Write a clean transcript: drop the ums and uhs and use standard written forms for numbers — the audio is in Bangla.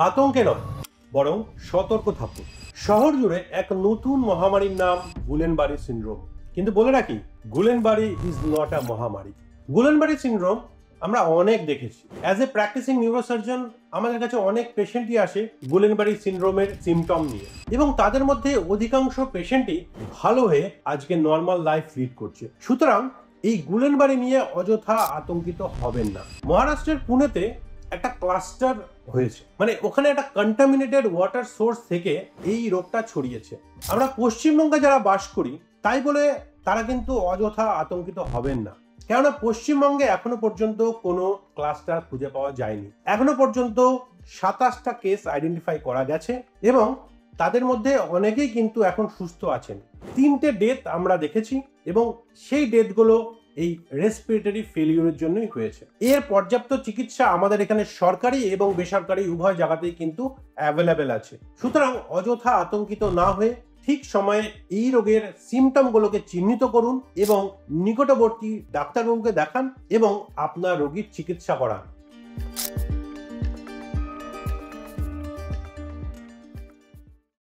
আতঙ্কে নয়, বরং সতর্ক থাকুন। শহর জুড়ে এক নতুন মহামারীর নাম গুলেনবারি সিনড্রোম। কিন্তু বলে রাখি, গুলেনবারি ইজ নট আ মহামারী। গুলেনবারি সিনড্রোম আমরা অনেক দেখেছি। অ্যাজ এ প্র্যাকটিসিং নিউরোসার্জন আমাদের কাছে অনেক পেশেন্টই আসে গুলেনবারি সিনড্রোমের সিমটম নিয়ে, এবং তাদের মধ্যে অধিকাংশ পেশেন্টই ভালো হয়ে আজকে নর্মাল লাইফ লিড করছে। সুতরাং এই গুলেনবারি নিয়ে অযথা আতঙ্কিত হবেন না। মহারাষ্ট্রের পুনেতে একটা ক্লাস্টার হয়েছে, মানে ওখানে একটা কন্টামিনেটেড ওয়াটার সোর্স থেকে এই রোগটা ছড়িয়েছে। আমরা পশ্চিমবঙ্গে যারা বাস করি তাই বলে তারা কিন্তু অযথা আতঙ্কিত হবেন না, কেননা পশ্চিমবঙ্গে এখনো পর্যন্ত কোনো ক্লাস্টার খুঁজে পাওয়া যায়নি। এখনো পর্যন্ত 27টা কেস আইডেন্টিফাই করা গেছে এবং তাদের মধ্যে অনেকেই কিন্তু এখন সুস্থ আছেন। 3টে ডেথ আমরা দেখেছি এবং সেই ডেথগুলো এই রেসপিরেটরি ফেলিওরের জন্যই হয়েছে। এর পর্যাপ্ত চিকিৎসা আমাদের এখানে সরকারি এবং বেসরকারি উভয় জায়গাতেই কিন্তু অ্যাভেলেবেল আছে। সুতরাং অযথা আতঙ্কিত না হয়ে ঠিক সময়ে এই রোগের সিমটমগুলোকে চিহ্নিত করুন এবং নিকটবর্তী ডাক্তারবাবুকে দেখান এবং আপনার রোগীর চিকিৎসা করান।